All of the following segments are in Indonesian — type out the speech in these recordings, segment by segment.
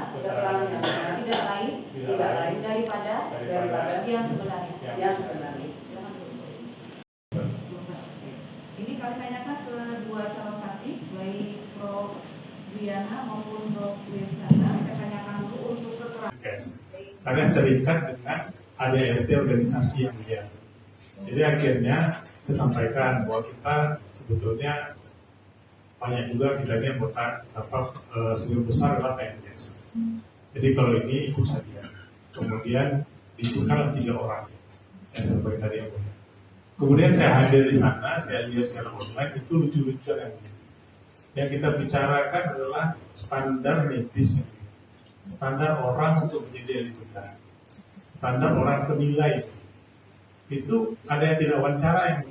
keterangan tidak lain daripada yang sebenarnya. Ini kami tanyakan ke dua calon saksi, baik Prof. Diana maupun Prof. Wirsana. Saya tanyakan dulu untuk keterangan. Karena terikat dengan ADRT organisasi yang dia. Jadi akhirnya saya sampaikan bahwa kita sebetulnya banyak juga kita ini anggota seluruh besar adalah PNS. Jadi kalau ini ikut saja. Kemudian diturunkanlah 3 orang yang seperti tadi yang punya. Kemudian saya hadir di sana, saya lihat secara online itu lucu-lucu yang kita bicarakan adalah standar medis, standar orang untuk menjadi anggota, standar orang penilai. Itu ada yang tidak wawancara yang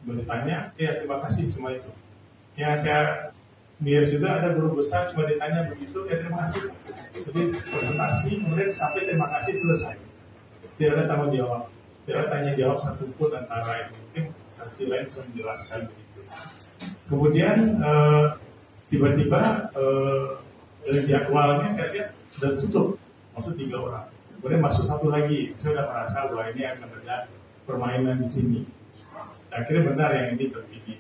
bertanya, ya terima kasih semua itu. Ya saya lihat juga ada guru besar cuma ditanya begitu, ya terima kasih. Jadi presentasi kemudian sampai terima kasih selesai. Tidak ada tanggung jawab, tidak ada tanya jawab satupun antara itu. Mungkin saksi lain bisa menjelaskan begitu. Kemudian tiba-tiba jadwalnya saya lihat sudah tutup, maksud 3 orang. Kemudian masuk satu lagi, saya sudah merasa bahwa ini akan ada permainan di sini. Akhirnya benar yang ini terpilih.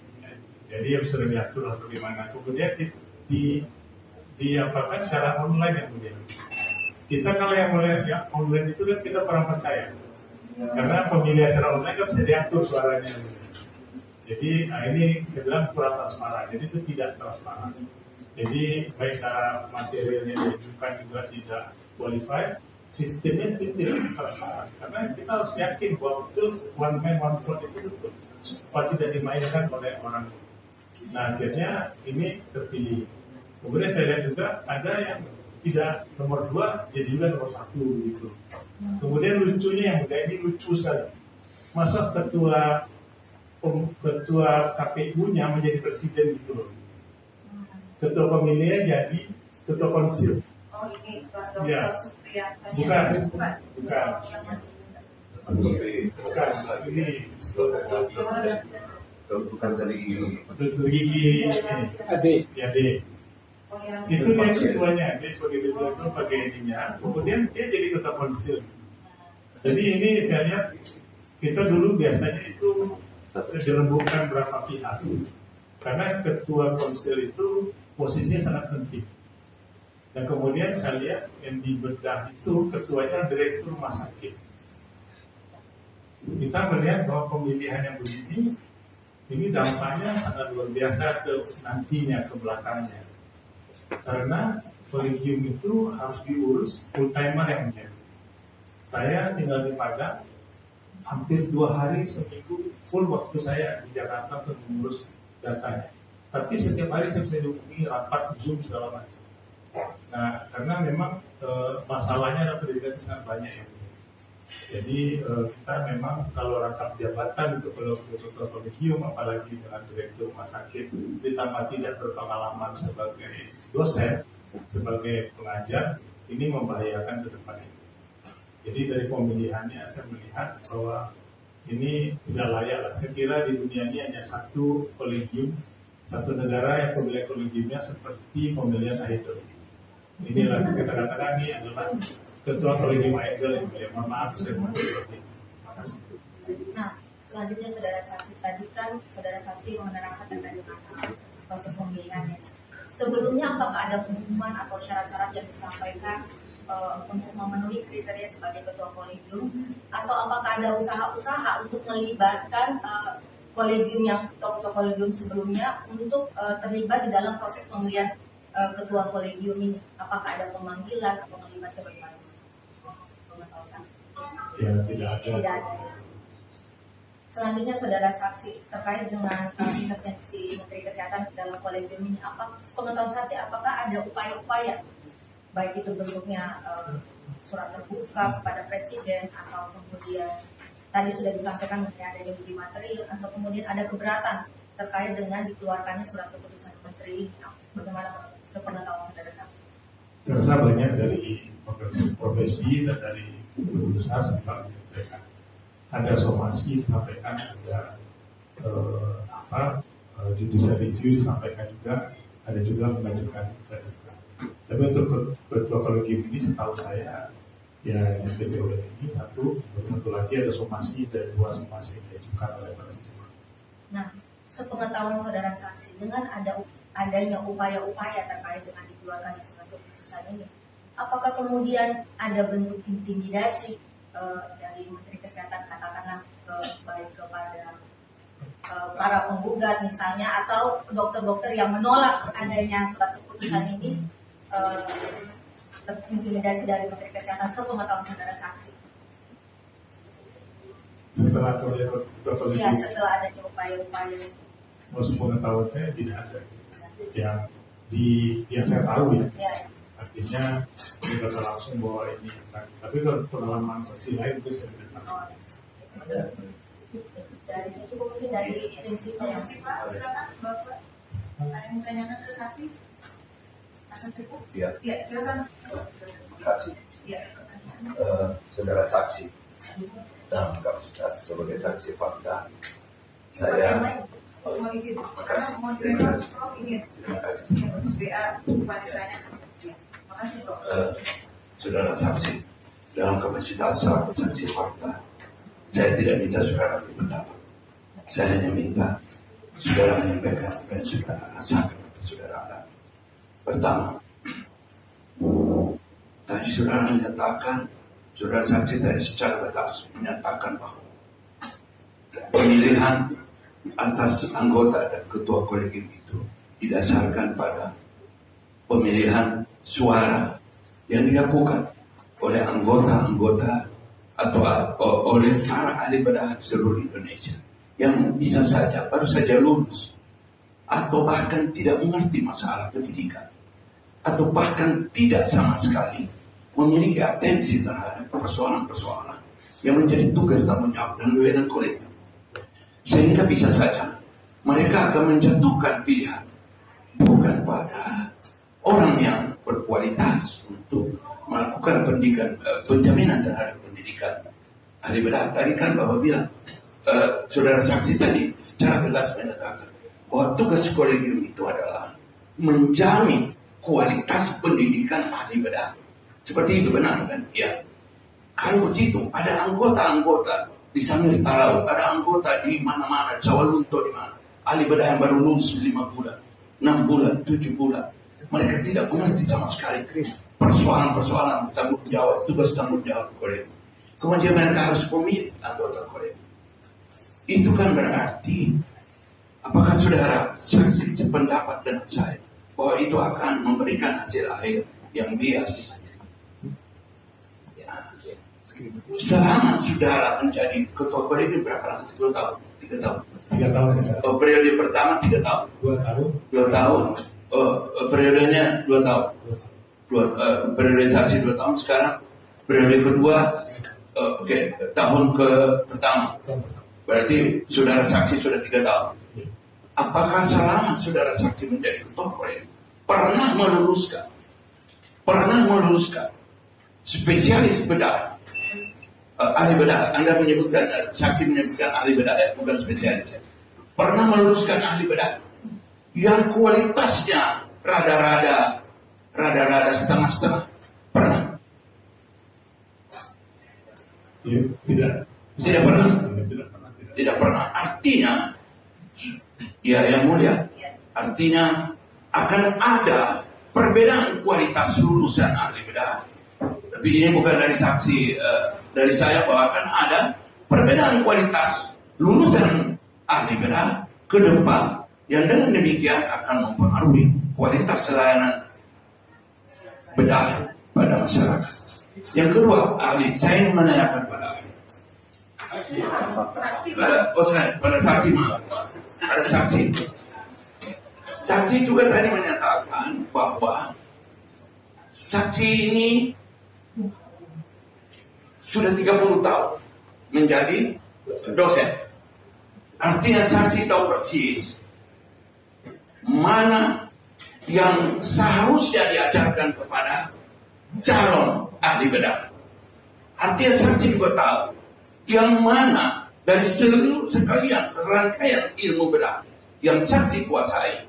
Jadi yang sudah diatur atau bagaimana. Kemudian diapakan secara online yang kemudian. Kita kalau yang online itu kan kita kurang percaya. Karena pemilihan secara online kan bisa diatur suaranya. Jadi ini saya bilang kurang transparan. Jadi itu tidak transparan. Jadi baik secara materialnya diajukan juga tidak qualified. Sistemnya tidak transparan karena kita harus yakin bahwa betul one man one vote itu betul, bahwa tidak dimainkan oleh orang. Nah akhirnya ini terpilih. Kemudian saya lihat juga ada yang tidak nomor 2 jadi juga nomor 1 gitu. Kemudian lucunya yang muda ini lucu sekali. Masa ketua KPU-nya menjadi presiden gitu loh. Ketua pemilihan jadi ketua konsil. Oh ini ya. Bukan. Ini bukan dari dokter gigi Ade. Itu dia ketuanya, dia sebagai ketua itu pakai ininya. Kemudian dia jadi ketua konsil. Jadi ini saya lihat kita dulu biasanya itu dirembukkan berapa pihak. Karena ketua konsil itu posisinya sangat penting. Dan kemudian saya lihat yang dibedah itu ketuanya direktur rumah sakit. Kita melihat bahwa pemilihan yang begini ini dampaknya sangat luar biasa ke nantinya, ke belakangnya. Karena kolegium itu harus diurus full timer yang menjadi. Saya tinggal di Padang, hampir 2 hari seminggu full waktu saya di Jakarta untuk mengurus datanya. Tapi setiap hari saya bisa dihubungi rapat Zoom segala macam. Nah, karena memang masalahnya adalah pendidikan itu sangat banyak ya. Jadi kita memang kalau rangkap jabatan untuk ketua kolegium, apalagi dengan direktur rumah sakit, ditambah tidak berpengalaman sebagai dosen, sebagai pengajar, ini membahayakan ke depan ini. Jadi dari pemilihannya saya melihat bahwa ini tidak layak lah. Saya kira di dunia ini hanya satu kolegium, satu negara yang pemilihan kolegiumnya seperti pemilihan idol. Inilah kita katakan ini adalah ketua kolegium idol yang boleh. Mohon maaf saya seperti itu. Terima kasih. Nah, selanjutnya saudara saksi tadi kan saudara saksi menerangkan terkait dengan proses pemilihannya. Sebelumnya apakah ada pengumuman atau syarat-syarat yang disampaikan untuk memenuhi kriteria sebagai ketua kolegium, atau apakah ada usaha-usaha untuk melibatkan kolegium yang ketua kolegium sebelumnya untuk terlibat di dalam proses pemilihan ketua kolegium ini? Apakah ada pemanggilan atau melibatkan bagaimana? Ya, tidak ada. Tidak ada. Selanjutnya saudara saksi terkait dengan intervensi Menteri Kesehatan dalam kolegium ini, apa pengetahuan saksi apakah ada upaya-upaya baik itu bentuknya surat terbuka kepada presiden atau kemudian tadi sudah disampaikan mungkin ada uji material atau kemudian ada keberatan terkait dengan dikeluarkannya surat keputusan menteri ini? Bagaimana sepengetahuan saudara saksi? Saya rasa banyak dari profesi dan dari guru besar sempat menyampaikan. Ada somasi disampaikan, ada judicial review disampaikan juga, ada juga mengajukan kedudukan. Tapi untuk ketua kolegium ini setahu saya ya yang DPO ini satu lagi ada somasi dan 2 somasi yang diajukan oleh penasihat. Nah, sepengetahuan saudara saksi dengan adanya upaya-upaya terkait dengan dikeluarkan surat keputusan ini, apakah kemudian ada bentuk intimidasi dari Menteri Kesehatan katakanlah baik kepada para penggugat misalnya atau dokter-dokter yang menolak adanya surat keputusan ini, intimidasi dari Menteri Kesehatan sepengetahuan saudara saksi? Setelah kolegium, Ya, setelah adanya upaya-upaya. sepengetahuan saya tidak ada yang saya tahu ya. Ya. Artinya tidak langsung bahwa ini kan. Tapi kalau pengalaman saksi lain itu saya tidak tahu. Dari situ mungkin dari prinsip yang Pak, silakan Bapak. Ada yang ditanyakan ke saksi? Akan cukup? Ya. Ya, silakan. Terima kasih. Ya. Saudara saksi, dalam kapasitas sebagai saksi fakta, saya Mau izin, Makasih. mau terima Prof izin. terima kasih. BA panitanya. Terima kasih Prof. Saudara saksi, dalam kapasitas selaku saksi fakta, saya tidak minta saudara berpendapat. Saya hanya minta saudara menyampaikan apa yang saudara rasakan atau saudara alami. Pertama, tadi saudara menyatakan, saudara saksi tadi secara tegas menyatakan bahwa pemilihan atas anggota dan ketua kolegium itu didasarkan pada pemilihan suara yang dilakukan oleh anggota-anggota atau oleh para ahli bedah seluruh Indonesia yang bisa saja baru saja lulus atau bahkan tidak mengerti masalah pendidikan atau bahkan tidak sama sekali memiliki atensi terhadap persoalan-persoalan yang menjadi tugas tanggung jawab dan wewenang kolegium. Sehingga bisa saja mereka akan menjatuhkan pilihan bukan pada orang yang berkualitas untuk melakukan pendidikan, penjaminan terhadap pendidikan ahli bedah. Tadi kan Bapak bilang, saudara saksi tadi secara tegas menyatakan bahwa tugas kolegium itu adalah menjamin kualitas pendidikan ahli bedah. Seperti itu benar kan? Ya. Kalau begitu ada anggota-anggota di Sangir Talaut, ada anggota di mana-mana, Jawa Lunto di mana, ahli bedah yang baru lulus 5 bulan, 6 bulan, 7 bulan, mereka tidak mengerti sama sekali persoalan-persoalan tanggung jawab, tugas tanggung jawab kolegium. Kemudian mereka harus memilih anggota kolegium. Itu kan berarti, apakah saudara saksi sependapat dengan saya bahwa itu akan memberikan hasil akhir yang bias? Selama saudara menjadi ketua kolegium berapa lama? 2 tahun? 3 tahun? 3 tahun. Periode pertama 3 tahun? 2 tahun. 2 tahun. Periodenya 2 tahun. Periodisasi 2 tahun. Sekarang periode kedua, tahun ke pertama. Berarti saudara saksi sudah 3 tahun. Apakah selama saudara saksi menjadi ketua kolegium pernah meluluskan spesialis bedah? Ahli bedah, Anda menyebutkan, saksi menyebutkan ahli bedah, bukan spesialis. Pernah meluluskan ahli bedah yang kualitasnya rada-rada setengah-setengah? Pernah? Ya, tidak. Tidak pernah. Tidak pernah. Tidak pernah. Artinya, ya yang mulia, artinya akan ada perbedaan kualitas lulusan ahli bedah. Tapi ini bukan dari saksi, dari saya bahwa akan ada perbedaan kualitas lulusan ahli bedah ke depan yang dengan demikian akan mempengaruhi kualitas layanan bedah pada masyarakat. Yang kedua, ahli, saya ingin menanyakan pada ahli. Pada saksi, maaf. Pada saksi. Saksi juga tadi menyatakan bahwa saksi ini sudah 30 tahun menjadi dosen. Artinya saksi tahu persis mana yang seharusnya diajarkan kepada calon ahli bedah. Artinya saksi juga tahu yang mana dari seluruh sekalian rangkaian ilmu bedah yang saksi kuasai,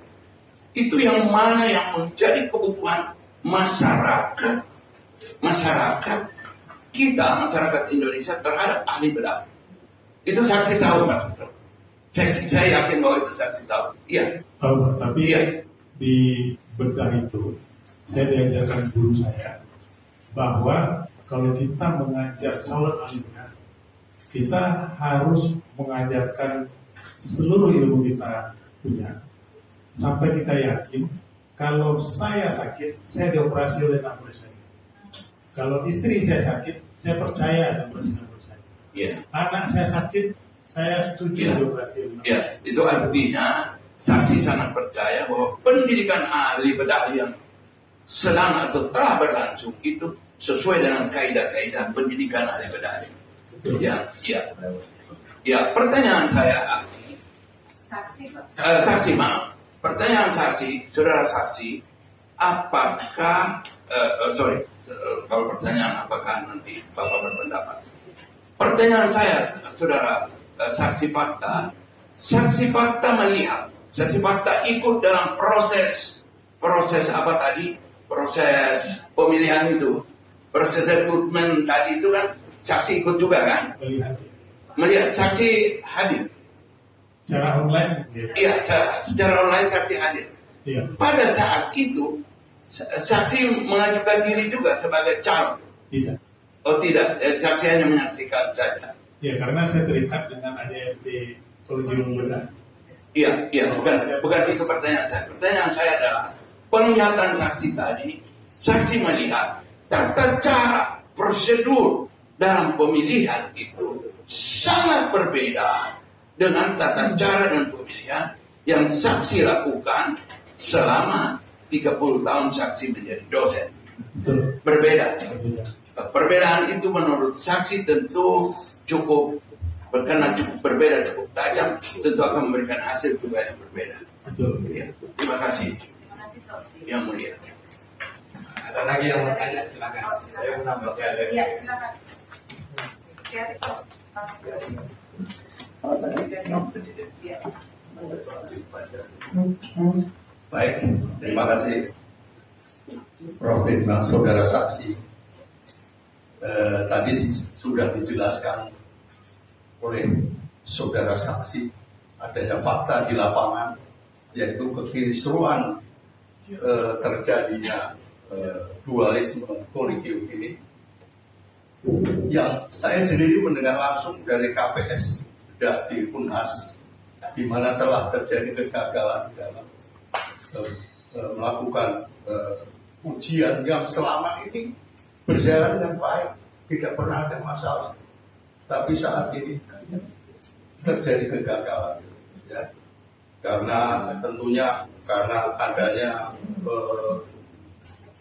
itu yang mana yang menjadi kebutuhan masyarakat kita, masyarakat Indonesia terhadap ahli bedah. Itu saksi tahu, Mas. Saya yakin bahwa itu saksi tahu. Iya. Tahu, tapi Iya. di bedah itu saya diajarkan guru saya bahwa kalau kita mengajar calon ahli bedah, kita harus mengajarkan seluruh ilmu kita punya sampai kita yakin kalau saya sakit, saya dioperasi oleh dokter saya. Kalau istri saya sakit, saya percaya dioperasi dokter saya. Iya. Anak saya sakit, saya setuju Iya. dioperasi oleh dokter. Ya, itu artinya saksi sangat percaya bahwa pendidikan ahli bedah yang sedang atau telah berlangsung itu sesuai dengan kaidah-kaidah pendidikan ahli bedah. Ya, ya. Ya, pertanyaan saya ahli, Saksi, Pak. saksi maaf. Pertanyaan saksi, saudara saksi, apakah kalau pertanyaan apakah nanti Bapak berpendapat? Pertanyaan saya, saudara saksi fakta melihat, saksi fakta ikut dalam proses apa tadi? Proses pemilihan itu, proses rekrutmen tadi itu kan saksi ikut juga kan? Melihat saksi hadir. Secara online, ya. Iya, secara online saksi hadir. Iya. Pada saat itu saksi mengajukan diri juga sebagai calon. Tidak. Oh tidak, saksi hanya menyaksikan saja. Ya, karena saya terikat dengan ADRT Kolegium Bedah. Iya, bukan itu pertanyaan saya. Pertanyaan saya adalah penglihatan saksi tadi, saksi melihat tata cara prosedur dalam pemilihan itu sangat berbeda dengan tata cara dan pemilihan yang saksi lakukan selama 30 tahun saksi menjadi dosen. Betul. Berbeda. Berbeda. Perbedaan itu menurut saksi tentu cukup berbeda, cukup tajam, tentu akan memberikan hasil juga yang berbeda. Betul. Ya, terima kasih. Terima kasih, Prof. Yang mulia. Ada lagi yang mau tanya, silakan. Saya menambah ada. Iya, silakan. Kreatif, Prof. Iya. Baik, terima kasih Prof. Bintang, saudara saksi. Tadi sudah dijelaskan oleh saudara saksi adanya fakta di lapangan, yaitu kekisruhan terjadinya dualisme kolegium ini, yang saya sendiri mendengar langsung dari KPS di Unhas, di mana telah terjadi kegagalan dalam melakukan ujian yang selama ini berjalan dengan baik, tidak pernah ada masalah. Tapi saat ini terjadi kegagalan, ya, karena tentunya karena adanya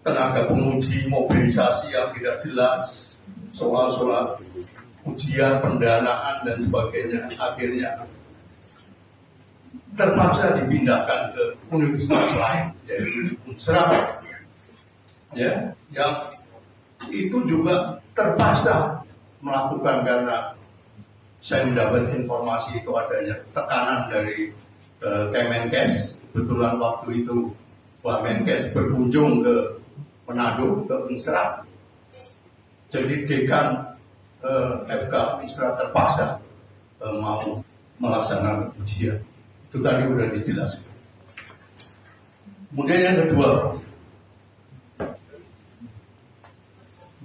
tenaga penguji mobilisasi yang tidak jelas, soal-soal ujian pendanaan dan sebagainya, akhirnya terpaksa dipindahkan ke universitas lain, yaitu Unsra, ya, yang itu juga terpaksa melakukan karena saya mendapat informasi itu adanya tekanan dari Kemenkes. Kebetulan waktu itu Kemenkes berkunjung ke Manado, ke Unsra, jadi dekan FK Unsra terpaksa mau melaksanakan ujian. Itu tadi sudah dijelaskan. Kemudian yang kedua,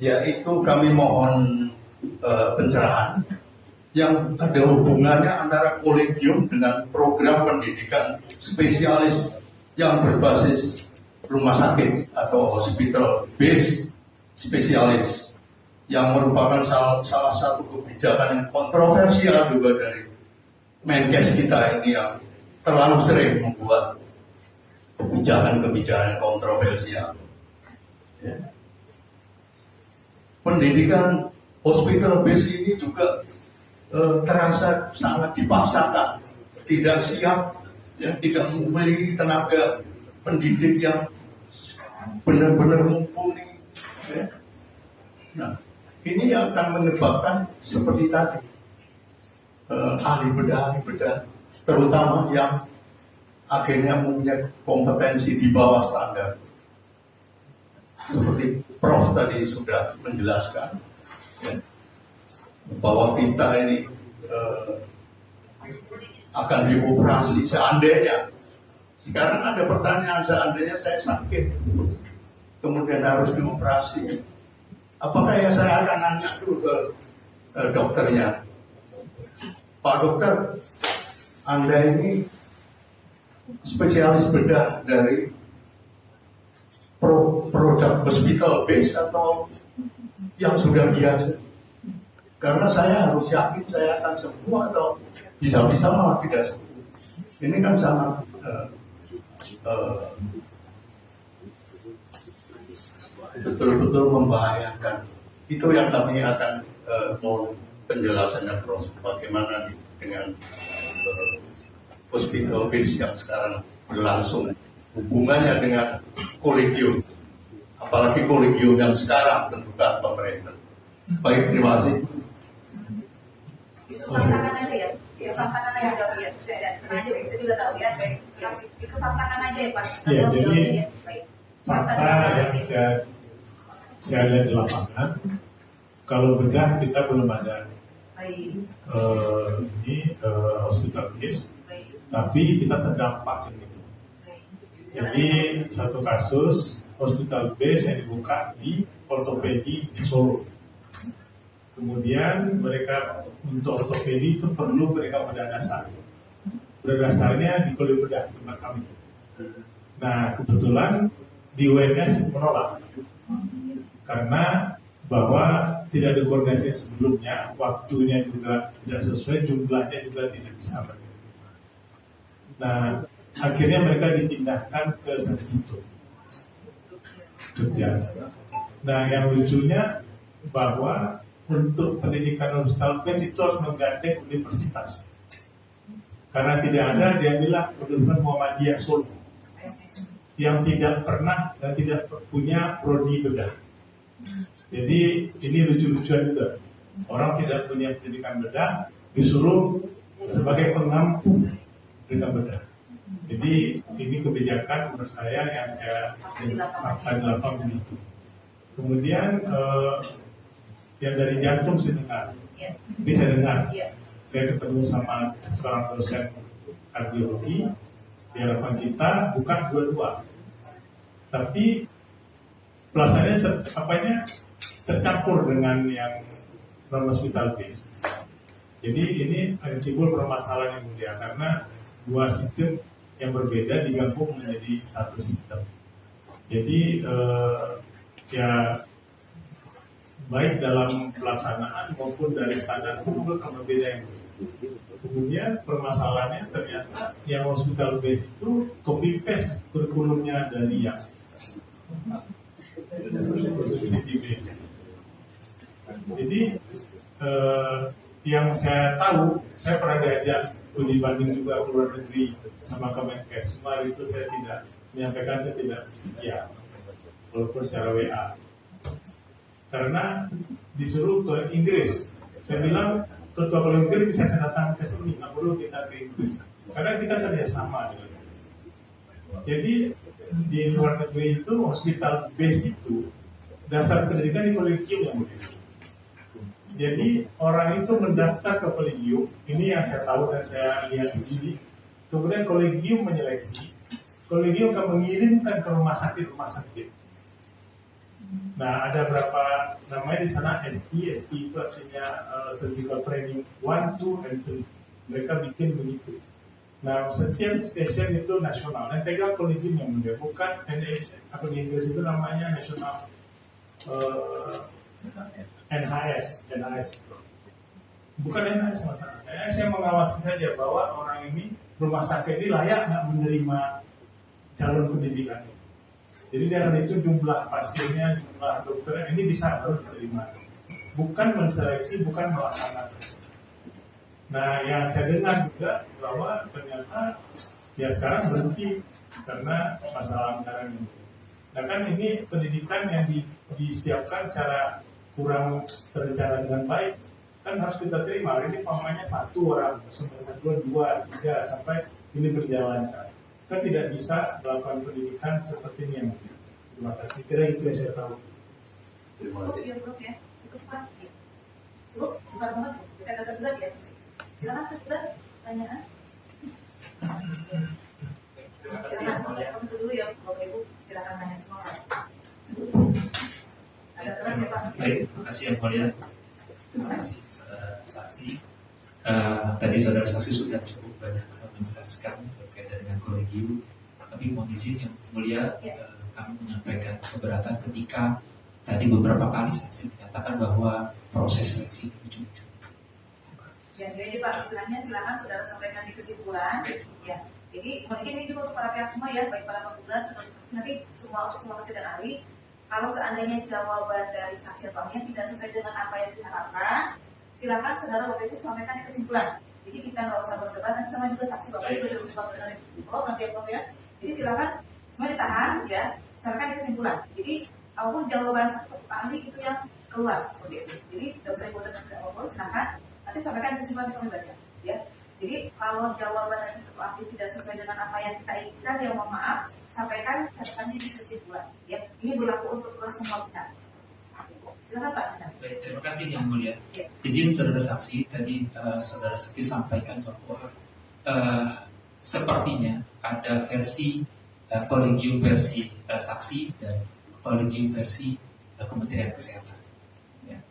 yaitu kami mohon pencerahan yang ada hubungannya antara kolegium dengan program pendidikan spesialis yang berbasis rumah sakit atau hospital based spesialis, yang merupakan salah satu kebijakan yang kontroversial juga dari Menkes kita ini, yang terlalu sering membuat kebijakan-kebijakan kontroversial. Ya. Pendidikan hospital base ini juga terasa sangat dipaksakan, tidak siap, ya, tidak memiliki tenaga pendidik yang benar-benar mumpuni. Ya. Nah, ini yang akan menyebabkan seperti tadi, ahli bedah, terutama yang akhirnya mempunyai kompetensi di bawah standar. seperti Prof tadi sudah menjelaskan, ya, bahwa kita ini akan dioperasi seandainya. Sekarang ada pertanyaan, seandainya saya sakit, kemudian harus dioperasi, apakah ya saya akan nanya dulu ke dokternya, Pak Dokter, Anda ini spesialis bedah dari produk hospital base atau yang sudah biasa? Karena saya harus yakin saya akan sembuh atau bisa-bisa malah tidak sembuh. Ini kan sangat betul-betul membahayakan. Itu yang kami akan mau penjelasannya Prof. Bagaimana dengan hospital base yang sekarang berlangsung, hubungannya dengan kolegium, apalagi kolegium yang sekarang tentukan pemerintah. Baik, terima kasih. Itu faktakan aja ya. Faktakan aja jawab ya. Tenang aja, saya juga tahu ya. Itu faktakan aja ya Pak. Ya, jadi fakta yang saya lihat di lapangan, kalau bedah kita belum ada hospital case, tapi kita terdampak gitu. Jadi satu kasus hospital base yang dibuka di ortopedi di Solo. Kemudian mereka untuk ortopedi itu perlu mereka bedah dasar. Bedah dasarnya di Kuliah Bedah tempat kami. Nah kebetulan di UNS menolak karena bahwa tidak ada koordinasi sebelumnya, waktunya juga tidak sesuai, jumlahnya juga tidak bisa berbeda. Nah akhirnya mereka dipindahkan ke sana situ Jogja. Nah yang lucunya bahwa untuk pendidikan hospital base itu harus menggandeng universitas. Karena tidak ada, dia bilang Universitas Muhammadiyah Solo yang tidak pernah dan tidak punya prodi bedah. Jadi ini lucu-lucuan juga. Orang tidak punya pendidikan bedah disuruh sebagai pengampu pendidikan bedah. Jadi ini kebijakan menurut saya yang saya akan lakukan begitu. Kemudian yang dari jantung saya dengar, ini saya dengar. Saya ketemu sama seorang dosen kardiologi, di harapan kita bukan dua-dua, tapi pelaksanaannya tercampur dengan yang non hospital base. Jadi ini timbul permasalahan yang mulia karena dua sistem yang berbeda digabung menjadi satu sistem. Jadi ya baik dalam pelaksanaan maupun dari standar juga akan berbeda yang berbeda. Kemudian permasalahannya ternyata yang hospital base itu copy paste kurikulumnya dari yang university base. Jadi yang saya tahu, saya pernah diajak studi banding juga ke luar negeri sama Kemenkes. Cuma itu saya tidak menyampaikan, saya tidak bersedia walaupun secara WA. Karena disuruh ke Inggris. Saya bilang ketua Kuliah Inggris bisa saya datang ke sini, nggak perlu kita ke Inggris. Karena kita kerjasama dengan Inggris. Jadi di luar negeri itu hospital base itu dasar pendidikan di kolegium yang begitu. Jadi orang itu mendaftar ke kolegium, ini yang saya tahu dan saya lihat sendiri. Kemudian kolegium menyeleksi, kolegium akan mengirimkan ke rumah sakit. Nah, ada berapa namanya di sana ST itu artinya surgical training 1, 2, and 3. Mereka bikin begitu. Nah, setiap stasiun itu nasional. Dan pegang kolegium yang mulia, bukan NHS. Atau di Inggris itu namanya nasional NHS. Bukan NHS masalah. NHS yang mengawasi saja bahwa orang ini rumah sakit ini layak nggak menerima calon pendidikan. Jadi dengan itu jumlah pasiennya, jumlah dokternya ini bisa harus diterima. Bukan menseleksi, bukan melaksanakan. Nah, yang saya dengar juga bahwa ternyata ya sekarang berhenti karena masalah anggaran ini. Nah kan ini pendidikan yang disiapkan secara kurang terencana dengan baik, kan harus kita terima. Ini pamannya 1 orang, semester 2, 3, sampai ini berjalan lancar. Kan tidak bisa melakukan pendidikan seperti ini yang Terima kasih. Kira itu yang saya tahu. Terima Cukup kasih. ya Prof ya, cukup Pak. Cukup, bukan banget. Kita kata tergugat ya. Silakan tergugat, pertanyaan. Terima kasih yang Silakan, mulia. untuk dulu ya Bapak Ibu, silakan tanya semua. Ada keras ya Pak. Baik, terima kasih yang mulia. Terima kasih saudara saksi. Tadi saudara saksi sudah cukup banyak menjelaskan terkait dengan kolegium. Tapi mohon izin yang mulia, kami menyampaikan keberatan ketika tadi beberapa kali saksi menyatakan bahwa proses seleksi ujung-ujung. Ya, jadi Pak, silakan saudara sampaikan di kesimpulan. Baik. Ya, jadi mungkin ini juga untuk para pihak semua ya, baik para penggugat, nanti semua saksi dan ahli. Kalau seandainya jawaban dari saksi atau ahlinya tidak sesuai dengan apa yang diharapkan, silakan saudara Bapak Ibu sampaikan di kesimpulan. Jadi kita nggak usah berdebat, nanti sama juga saksi Bapak Ibu dari Bapak dari Prof nanti ya Prof ya. Jadi silakan semua ditahan ya, sampaikan di kesimpulan. Jadi apapun jawaban satu ahli itu yang keluar seperti itu. Jadi tidak usah dibuat dengan apapun, silakan nanti sampaikan di kesimpulan kami baca ya. Jadi kalau jawaban dari ketua ahli tidak sesuai dengan apa yang kita inginkan, ya mohon maaf, sampaikan catatannya di kesimpulan ya. Ini berlaku untuk ke semua pihak. Silakan Pak. Baik, terima kasih yang mulia. Ya. Izin saudara saksi, tadi saudara saksi sampaikan bahwa sepertinya ada versi kolegium versi saksi dan kolegium versi Kementerian Kesehatan. Ya.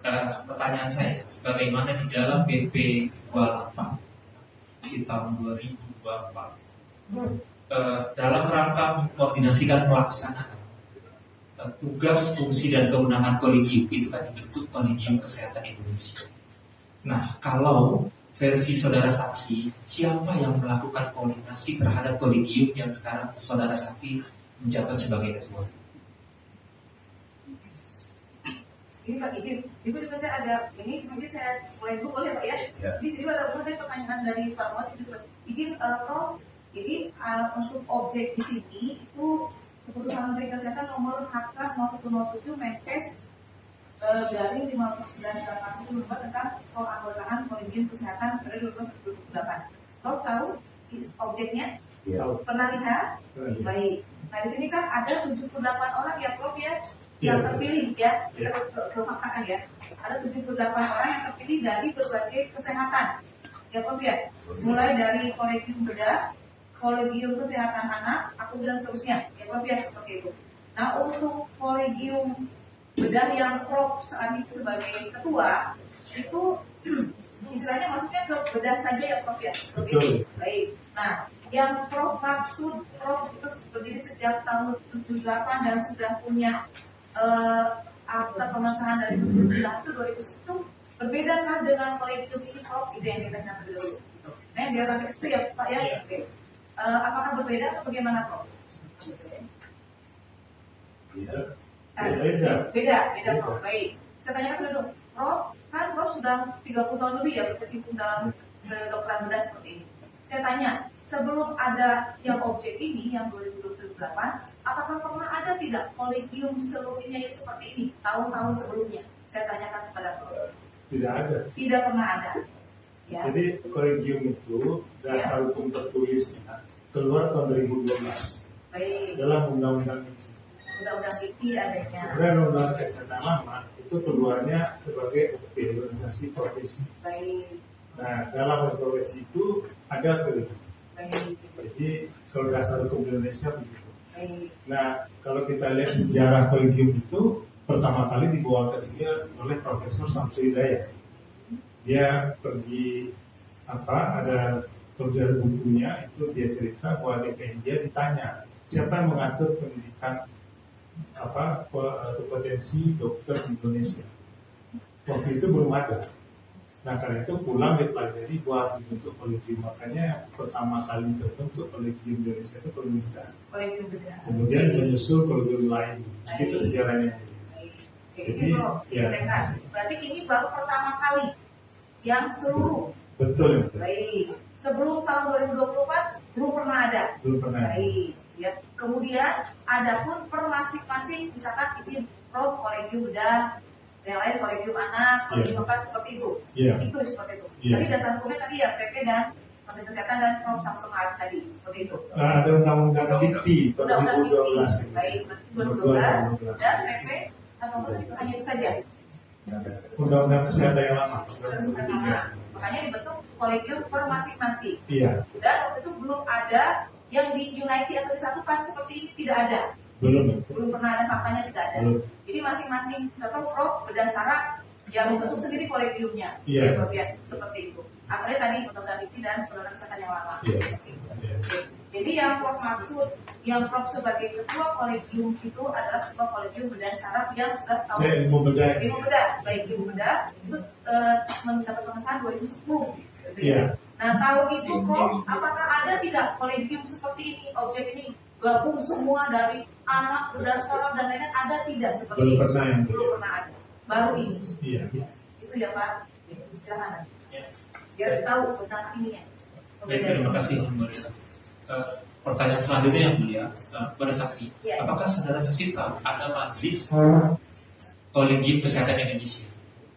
Nah, pertanyaan saya, sebagaimana di dalam PP 28 di tahun 2024, dalam rangka mengkoordinasikan pelaksanaan tugas, fungsi, dan kewenangan kolegium itu kan dibentuk Kolegium Kesehatan Indonesia. Nah, kalau versi saudara saksi, siapa yang melakukan koordinasi terhadap kolegium yang sekarang saudara saksi menjabat sebagai ketua? Ini Pak izin, Ibu juga saya ada ini, mungkin saya mulai dulu boleh Pak ya? Ya. Di sini ada tadi pertanyaan dari Pak Muhammad itu izin Prof. Jadi untuk objek di sini itu keputusan Menteri Kesehatan nomor HK 0107 Menkes garing 15/11/81 tentang penganggotaan Kolegium Kesehatan periode 2028. Prof tahu objeknya? Ya. Pernah lihat? Iya. Baik. Nah di sini kan ada 78 orang ya Prof ya Iya. yang terpilih ya. Iya. Kita faktakan ya. Ada 78 orang yang terpilih dari berbagai kesehatan. Ya Prof ya. Mulai dari kolegium bedah, kolegium kesehatan anak, aku dan seterusnya. Ya Prof ya seperti itu. Nah untuk kolegium bedah yang Prof saat ini sebagai ketua itu istilahnya maksudnya ke bedah saja ya Prof ya. Seperti itu. Betul. Baik. Nah yang Prof maksud Prof itu berdiri sejak tahun 78 dan sudah punya akta pengesahan dari 2009 itu 2000 itu berbedakah dengan kolegium ini Prof? Itu yang saya tanyakan dulu. Nah biar nanti itu ya Pak ya. Iya. Oke. Apakah berbeda atau bagaimana Prof? Ya. Beda Prof. Baik. Saya tanyakan dulu, Prof, kan Prof sudah 30 tahun lebih ya berkecimpung dalam kedokteran bedah seperti ini. Saya tanya, sebelum ada yang objek ini, yang 2028, apakah pernah ada tidak kolegium seluruhnya yang seperti ini tahun-tahun sebelumnya? Saya tanyakan kepada Prof. Tidak ada. Tidak pernah ada. Ya. Jadi kolegium itu dasar hukum tertulisnya keluar tahun 2012 Baik. dalam undang-undang itu. Undang-undang IKI adanya. Kemudian undang-undang kesehatan lama itu keluarnya sebagai organisasi profesi. Baik. Nah, dalam profesi itu ada kolegium. Baik. Jadi kalau dasar hukum Indonesia begitu. Baik. Nah, kalau kita lihat sejarah kolegium itu pertama kali dibawa ke sini oleh Profesor Samsul Hidayat. Dia pergi ada bukunya itu dia cerita bahwa di dia ditanya siapa yang mengatur pendidikan kompetensi dokter di Indonesia. Waktu itu belum ada. Nah karena itu pulang dipelajari buat dibentuk kolegium. Makanya pertama kali terbentuk kolegium Indonesia itu kolegium bedah. Kolegium bedah. Kemudian menyusul kolegium lain. Itu sejarahnya. Baik. Jadi, ya. Berarti ini baru pertama kali yang seluruh. Betul. Baik. Sebelum tahun 2024 belum pernah ada. Belum pernah. Baik. Ya. Kemudian adapun per masing-masing misalkan izin Prof kolegium bedah, yang lain kolegium anak, kolegium apa seperti itu. Iya. Itu seperti itu. Iya. Tadi dasar hukumnya tadi ya PP dan Menteri Kesehatan dan Prof. Samsul Maaf tadi, seperti itu. Ada undang-undang Dikti Undang-undang 2012. baik 2012 dan PP atau hanya itu saja. Undang-undang Kesehatan yang lama. Makanya dibentuk kolegium per masing-masing. Iya, Dan waktu itu belum ada yang di United atau disatukan seperti ini, tidak ada. Belum pernah ada, faktanya tidak ada. Belum. Jadi masing-masing satu Prof berdasarkan yang membentuk sendiri kolegiumnya. Iya. Seperti itu. Akhirnya tadi undang-undang Dikti dan undang-undang Kesehatan yang lama. Iya. Oke. Jadi yang Prof maksud, yang Prof sebagai ketua kolegium itu adalah ketua kolegium berdasarkan yang sudah tahu. Saya ilmu bedah. Ilmu bedah, baik ilmu bedah itu mendapat pengesahan 2010. Iya. Nah, tahun itu Prof, apakah ada tidak kolegium seperti ini, objek ini gabung semua dari anak berdasarkan dan lain-lain, ada tidak seperti Belum itu? pernah yang Belum pernah ada. Baru ini. Iya. Itu ya Pak. Silakan. Biar tahu tentang ini ya. Baik, terima kasih Yang Mulia. Pertanyaan selanjutnya Yang Mulia, pada saksi, Ya. apakah saudara saksi tahu ada majelis Kolegium Kesehatan Indonesia?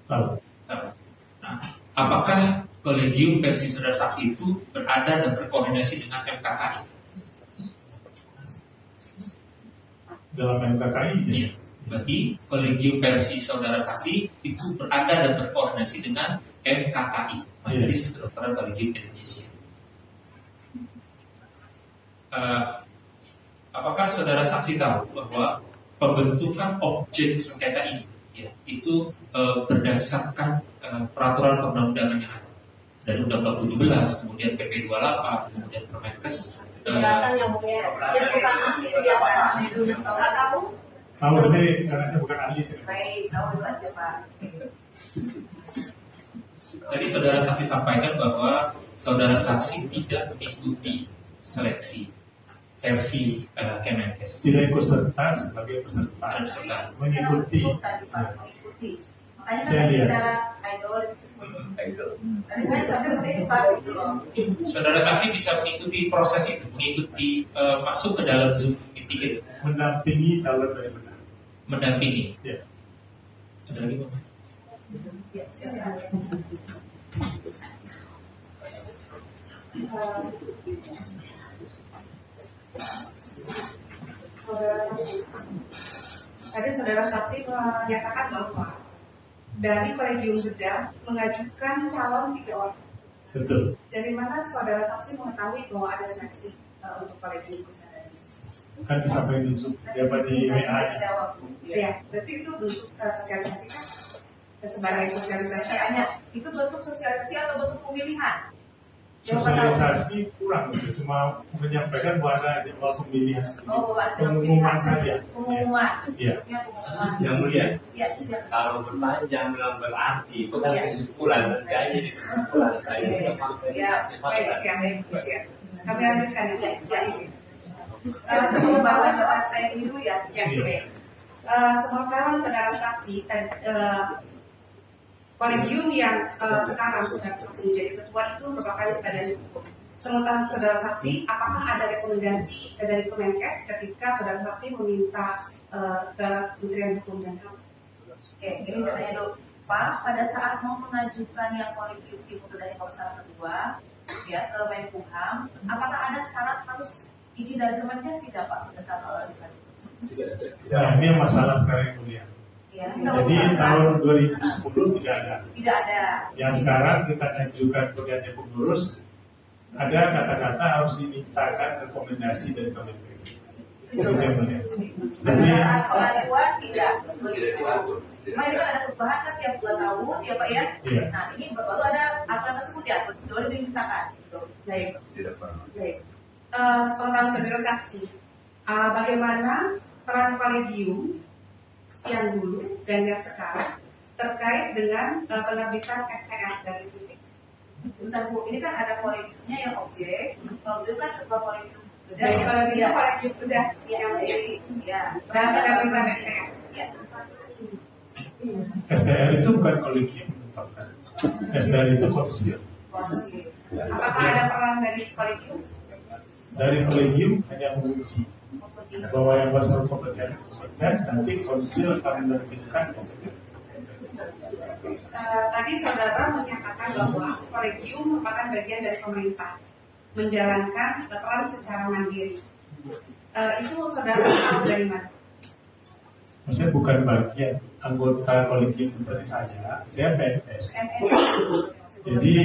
Tahu. Nah, apakah kolegium versi saudara saksi itu berada dan berkoordinasi dengan MKKI? Dalam MKKI ini. Iya. Berarti kolegium versi saudara saksi itu berada dan berkoordinasi dengan MKKI, Majelis Kedokteran Kolegium Indonesia. Apakah saudara saksi tahu bahwa pembentukan objek sengketa ini ya, itu berdasarkan peraturan perundang-undangan yang ada dari Undang-Undang 17, kemudian PP 28, kemudian Permenkes. Kelihatan yang mungkin dia bukan ahli dia itu Nggak tahu? Tahu tapi karena saya bukan ahli sih. Baik, tahu itu aja Pak. Tadi saudara saksi sampaikan bahwa saudara saksi tidak mengikuti seleksi versi Kemenkes. Tidak ikut serta sebagai peserta. Tidak serta. Mengikuti. Tadi Pak, mengikuti. Makanya kan Saya tadi lihat. secara idol. Tadi kan sampai seperti itu Pak, gitu loh. Saudara saksi bisa mengikuti proses itu, mengikuti masuk ke dalam Zoom meeting itu, Mendampingi calon dari benar. mendampingi. Ya. Ada lagi Pak? Ya, silakan. Tadi saudara saksi menyatakan bahwa dari kolegium bedah mengajukan calon 3 orang. Betul. Dari mana saudara saksi mengetahui bahwa ada seleksi untuk kolegium kesehatan Indonesia? Kan disampaikan di Zoom. Dapat di WA. Jawab. Ya, berarti itu bentuk sosialisasi kan? Sebagai sosialisasi Hanya itu bentuk sosialisasi atau bentuk pemilihan? Jawaban tahu. Sosialisasi kurang gitu. Cuma menyampaikan bahwa ada jadwal pemilihan. Oh, ada Pengumuman pemilihan saja. Pengumuman. Iya. Ya, pengumuman. Yang Mulia, Ya, silakan. kalau berpanjang bilang berarti itu kan Iya. kesimpulan, nanti aja jadi kesimpulan. Saya Oke. juga pakai Siap. Baik, siap. Kami lanjutkan ya, siap. Sebelum Bapak soal saya ini dulu ya. Ya, baik. Sepengetahuan saudara saksi, kolegium yang sekarang sudah masih menjadi ketua itu merupakan badan hukum. Sementara saudara saksi, apakah ada rekomendasi dari Kemenkes ketika saudara saksi meminta ke Kementerian Hukum dan HAM? Oke, ini saya tanya dulu. Pak, pada saat mau mengajukan yang kolegium ilmu bedah yang salah kedua, ya ke Menkumham, apakah ada syarat harus izin dari Kemenkes tidak Pak pada saat mengajukan? Nah, ini yang masalah sekarang yang mulia. Ya, Jadi tahun 2010 tidak ada. tidak ada. Yang sekarang kita ajukan pergantian pengurus, ada kata-kata harus dimintakan rekomendasi dari Kemenkes. Itu yang mulia. Pada Jadi saat pengajuan tidak. Tidak diatur. Cuma ini kan ada perubahan kan tiap 2 tahun ya Pak ya. Iya. Nah ini baru ada aturan tersebut ya, baru dimintakan. Gitu. Baik, Tidak pernah. baik. Sepengetahuan saudara saksi, bagaimana peran kolegium yang dulu dan yang sekarang terkait dengan penerbitan STR dari sini? Bentar Bu, ini kan ada kolegiumnya yang objek, kolegium kan sebuah kolegium. Baik, kolegium kolegium bedah Ya, yang ya. dan penerbitan STR. Ya. STR itu bukan kolegium menetapkan. STR itu konsil. Konsil. Apakah ada peran dari kolegium? Dari kolegium hanya menguji bahwa yang bersangkutan kompeten, nanti konsil akan menerbitkan STR. Tadi saudara menyatakan bahwa kolegium merupakan bagian dari pemerintah menjalankan peran secara mandiri. Itu saudara tahu dari mana? Maksudnya bukan bagian anggota kolegium seperti saya PNS. Jadi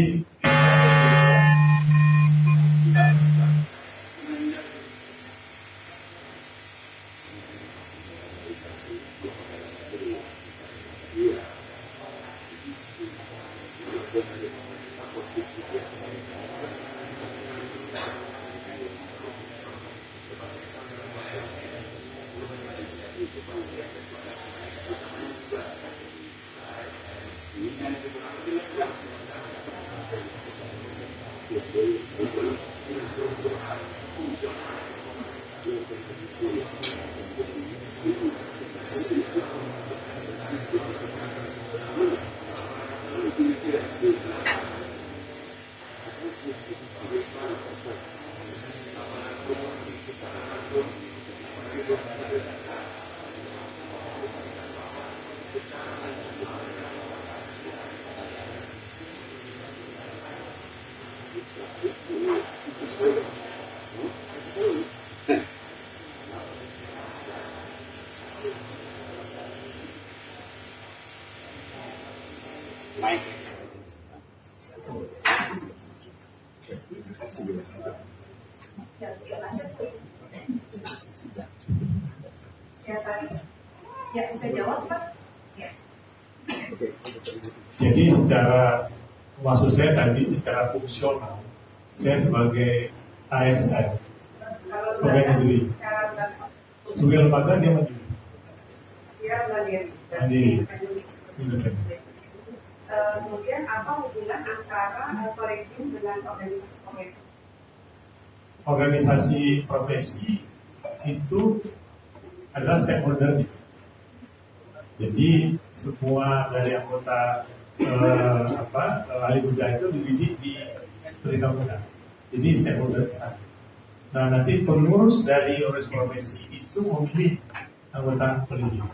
Ya, bisa jawab Pak? Ya. Jadi maksud saya tadi secara fungsional, saya sebagai ASN, pegawai negeri, sebagai lembaga dia mandiri. Kemudian apa hubungan antara kolegium dengan organisasi profesi? Organisasi profesi itu adalah stakeholder. Jadi semua dari anggota ahli budaya itu dididik di perikanan. Jadi stakeholder di sana. Nah nanti pengurus dari organisasi profesi itu memilih anggota kolegium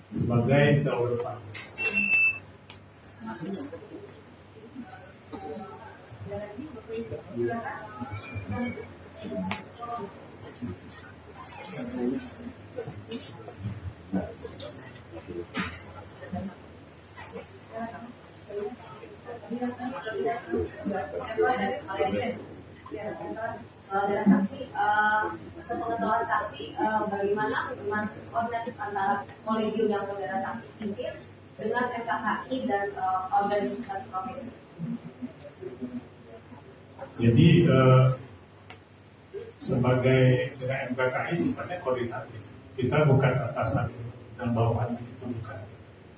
sebagai stakeholder utama. Saudara saksi, sepengetahuan saksi, bagaimana hubungan koordinatif antara kolegium yang saudara saksi pimpin dengan MKKI dan organisasi profesi? Jadi sebagai dengan MKKI sifatnya koordinatif. Kita bukan atasan dan bawahan, itu bukan.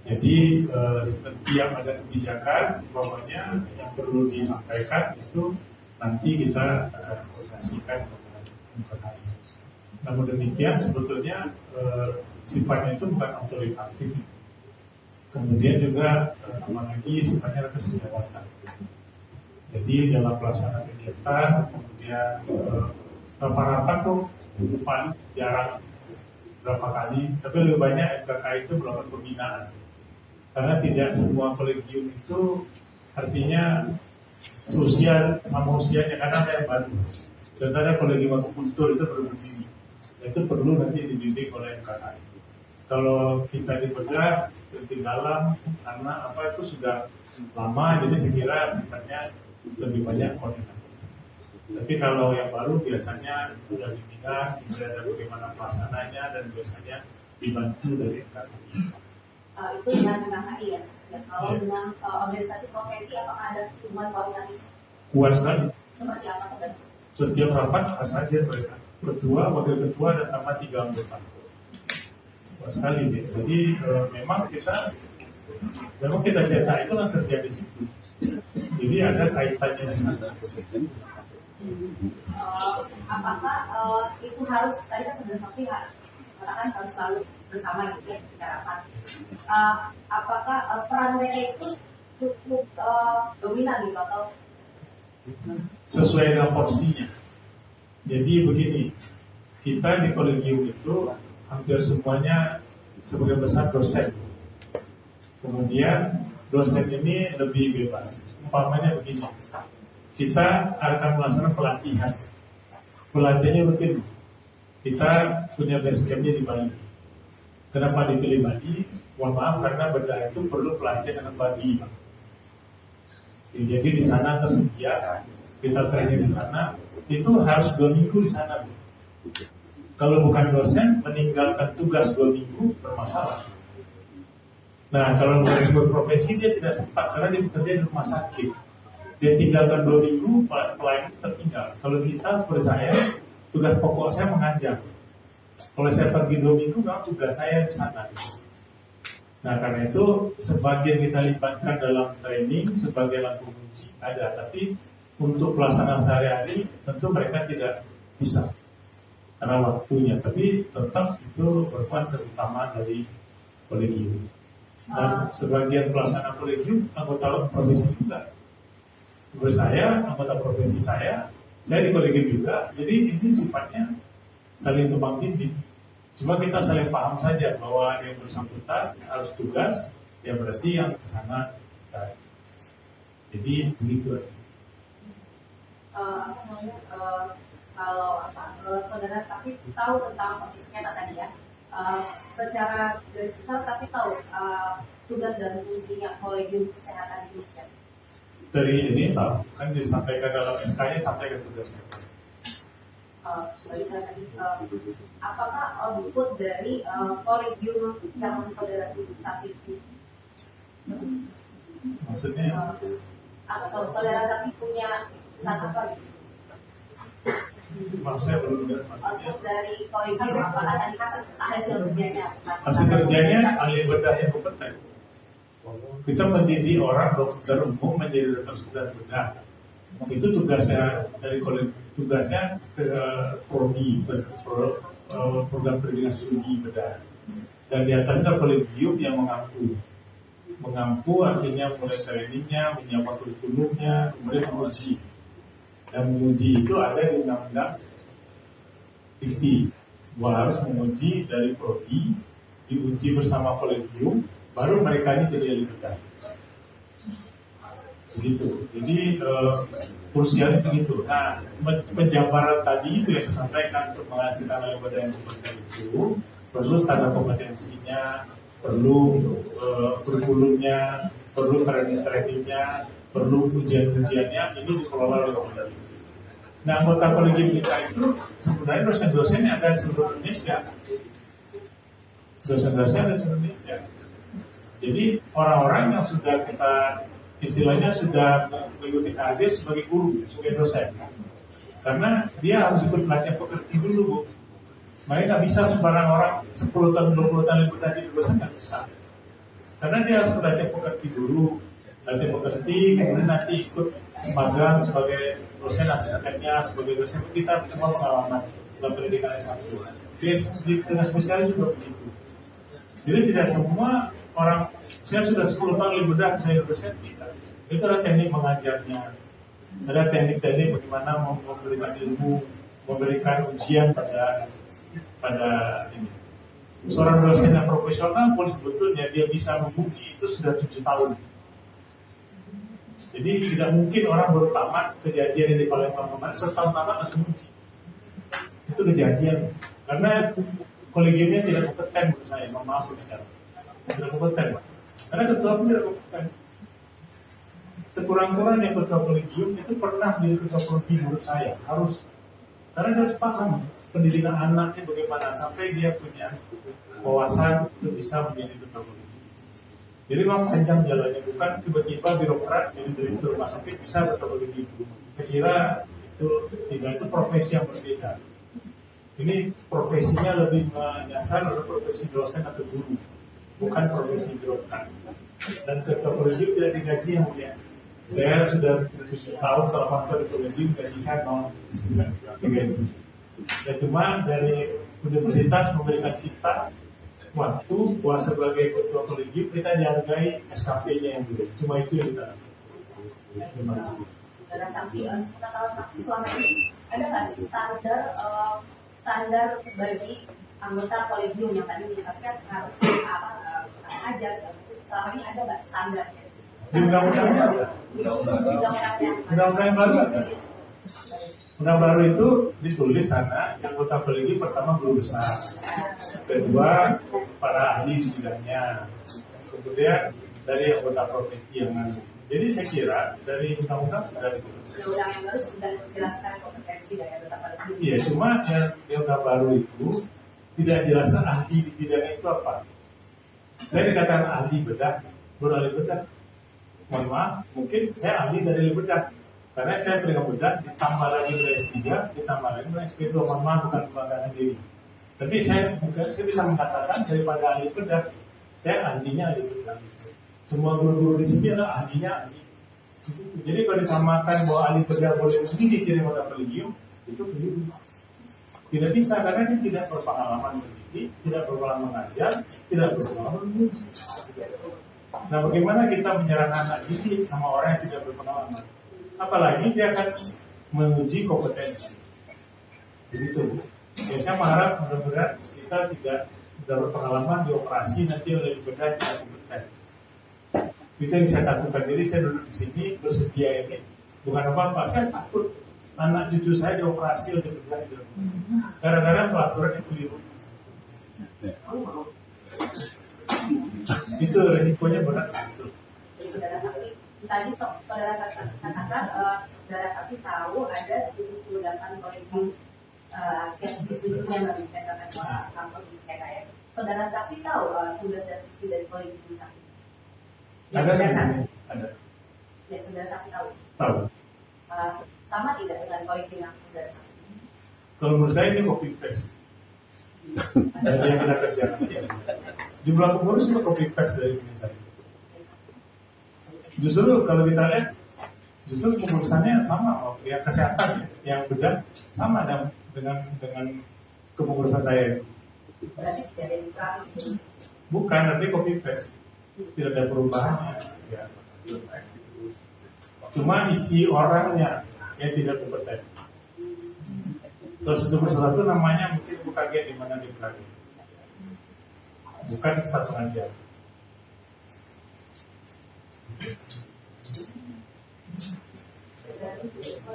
Jadi setiap ada kebijakan, pokoknya yang perlu disampaikan itu nanti kita akan koordinasikan dengan MKKI. Namun demikian sebetulnya sifatnya itu bukan otoritatif. Kemudian juga apalagi sifatnya kesejahteraan. Jadi dalam pelaksanaan kegiatan, kemudian rata-rata tuh paling jarang berapa kali, tapi lebih banyak MKKI itu melakukan pembinaan. Karena tidak semua kolegium itu artinya sosial sama usianya, karena ada yang baru. Contohnya kolegium akupuntur itu baru berdiri, itu perlu nanti dididik oleh MKKI. Kalau kita dipegang ketinggalan karena apa itu sudah lama, jadi saya kira sifatnya lebih banyak koordinasi. Tapi kalau yang baru biasanya sudah diminta, ada bagaimana pelaksananya dan biasanya dibantu dari MKKI. Itu dengan MKKI ya. Kalau dengan organisasi profesi apakah ada hubungan koordinatif? Kuat sekali. Seperti apa saudara? Setiap rapat saja mereka ketua, wakil ketua dan tambah 3 anggota. Kuat sekali deh. Jadi memang kita cetak itu kan terjadi di situ. Jadi ada kaitannya di sana. Apakah itu harus, tadi kan saudara saksi katakan harus selalu bersama gitu ya ketika rapat. Apakah peran mereka itu cukup dominan gitu atau sesuai dengan porsinya? Jadi begini, kita di kolegium itu hampir semuanya sebagian besar dosen. Kemudian dosen ini lebih bebas. Umpamanya begini, kita akan melaksanakan pelatihan. Pelatihannya rutin. Kita punya base campnya di Bali. Kenapa dipilih Bali? Mohon maaf karena bedah itu perlu pelatihan anak Bali. Jadi di sana tersedia, kita training di sana, itu harus 2 minggu di sana. Kalau bukan dosen, meninggalkan tugas 2 minggu bermasalah. Nah, kalau dari sebuah profesi dia tidak sempat karena dia bekerja di rumah sakit. Dia tinggalkan 2 minggu, pelayan tertinggal. Kalau kita seperti saya, tugas pokok saya mengajar. Kalau saya pergi 2 minggu, memang tugas saya di sana. Nah, karena itu sebagian kita libatkan dalam training, sebagian lampu kunci ada. Tapi untuk pelaksanaan sehari-hari, tentu mereka tidak bisa karena waktunya. Tapi tetap itu merupakan utama dari kolegium. Dan sebagian pelaksana kolegium anggota profesi juga. Menurut saya, anggota profesi saya di kolegium juga. Jadi ini sifatnya saling tumpang tindih. Cuma kita saling paham saja bahwa yang bersangkutan harus tugas, ya berarti yang ke sana. Jadi begitu. Kalau saudara saksi tahu tentang kondisinya tadi ya, secara garis besar saksi tahu tugas dan fungsinya kolegium kesehatan Indonesia. Dari ini tahu, kan disampaikan dalam SK-nya sampaikan tugasnya. Apakah output dari kolegium calon saudara saksi itu? Maksudnya? Atau saudara saksi punya satu apa? Maksudnya belum dengar maksudnya. Output dari kolegium apakah tadi hasil kerjanya? Hasil kerjanya ahli bedah yang kompeten. Kita mendidik orang dokter umum menjadi dokter bedah. Itu tugasnya dari kolegium, tugasnya ke prodi, program pendidikan studi bedah. Dan di atasnya kolegium yang mengampu artinya mulai trainingnya, menyiapkan kurikulumnya, kemudian menguji. Dan menguji itu ada di undang-undang dikti bahwa harus menguji dari prodi, diuji bersama kolegium, baru mereka ini jadi ahli bedah. Begitu. Jadi kursialnya begitu. Nah, penjabaran tadi itu yang saya sampaikan untuk menghasilkan ahli bedah yang kompeten itu perlu tanda kompetensinya, perlu kurikulumnya, perlu trainingnya, perlu ujian-ujiannya, ini dikelola oleh kolegium. Nah, anggota kolegium kita itu sebenarnya dosen-dosen yang ada di seluruh Indonesia. Dosen-dosen ada di seluruh Indonesia. Jadi orang-orang yang sudah kita istilahnya sudah mengikuti kader sebagai guru, sebagai dosen. Karena dia harus ikut pelatihan pekerti dulu, Bu. Makanya nggak bisa sembarang orang 10 tahun, 20 tahun ikut jadi dosen, nggak bisa. Karena dia harus pelatihan pekerti dulu, pelatihan pekerti, kemudian nanti ikut magang sebagai dosen asistennya, sebagai dosen. Kita semua pengalaman dalam pendidikan S1. Di dengan spesialis juga begitu. Jadi tidak semua orang, saya sudah 10 tahun bedah saya dosen, tidak. Itu ada teknik mengajarnya, ada teknik-teknik bagaimana memberikan ilmu, memberikan ujian pada ini. Seorang dosen yang profesional pun sebetulnya dia bisa menguji itu sudah 7 tahun. Jadi tidak mungkin orang baru tamat kejadian yang di Palembang kemarin setahun tamat langsung menguji. Itu kejadian karena kolegiumnya tidak kompeten menurut saya, maaf saya bicara. Tidak kompeten, karena ketua pun tidak kompeten. Sekurang-kurangnya ketua kolegium itu pernah menjadi ketua prodi menurut saya, harus. Karena dia harus paham pendidikan anaknya bagaimana sampai dia punya wawasan untuk bisa menjadi ketua kolegium. Jadi memang panjang jalannya, bukan tiba-tiba birokrat jadi direktur rumah sakit bisa ketua kolegium. Saya kira itu profesi yang berbeda. Ini profesinya lebih menyasar adalah profesi dosen atau guru, bukan profesi birokrat. Dan ketua kolegium tidak digaji yang mulia. Saya sudah 7 tahun setelah faktor di kolegium, gaji saya 0 digaji. Ya cuma dari universitas memberikan kita waktu bahwa sebagai ketua kolegium kita dihargai SKP-nya yang dulu. Cuma itu yang kita. Terima kasih. Saudara saksi, kalau saksi selama ini ada nggak sih standar bagi anggota kolegium yang tadi misalkan harus ajar, selama ini ada nggak standarnya? Di undang-undangnya ada. Undang-undang yang baru ada. Undang baru itu ditulis sana, anggota kolegium pertama guru besar, kedua para ahli di bidangnya, kemudian dari anggota profesi yang lain. Jadi saya kira dari undang-undang ada ditulis. Undang yang baru sudah menjelaskan kompetensi dari anggota kolegium. Iya, cuma yang undang baru itu tidak jelaskan ahli di bidangnya itu apa. Saya dikatakan ahli bedah, baru ahli bedah. Mohon maaf, mungkin saya ahli dari bedah. Karena saya pegang bedah, ditambah lagi dari S3, ditambah lagi dari SP2, mohon maaf, bukan kebanggaan diri. Tapi saya bisa mengatakan daripada ahli bedah, saya ahlinya ahli bedah. Semua guru-guru di sini adalah ahlinya ahli. Jadi kalau disamakan bahwa ahli bedah boleh mendidik di anggota kolegium, itu keliru. Tidak bisa, karena dia tidak berpengalaman mendidik, tidak berpengalaman mengajar, tidak berpengalaman menguji. Nah, bagaimana kita menyerahkan anak didik sama orang yang tidak berpengalaman? Apalagi dia akan menguji kompetensi. Begitu. Ya, saya mengharap mudah-mudahan kita tidak berpengalaman di operasi nanti oleh bedah tidak kompeten. Itu yang saya takutkan. Jadi saya duduk di sini bersedia ini bukan apa-apa. Saya takut anak cucu saya dioperasi oleh bedah itu. Gara-gara peraturan yang keliru. Itu resikonya berat. Tadi saudara katakan saudara saksi tahu ada 78 kolegium yang memang berdasarkan kantor di SPKM. Saudara saksi tahu tugas dan fungsi dari kolegium saksi? Ada. Ya, saudara saksi tahu. Tahu. Sama tidak dengan kolegium yang saudara saksi? Kalau menurut saya ini copy paste. Dari yang kita kerjakan. Jumlah pengurus itu copy paste dari ini saya. Justru kalau kita lihat, justru pengurusannya sama, yang kesehatan, yang bedah sama dengan kepengurusan saya. Berarti tidak ada yang kurang. Bukan, nanti copy paste, tidak ada perubahannya. Ya. Cuma isi orangnya yang tidak kompeten. Kalau sesuatu namanya mungkin bukan di mana di belakang. Bukan staf pengajar.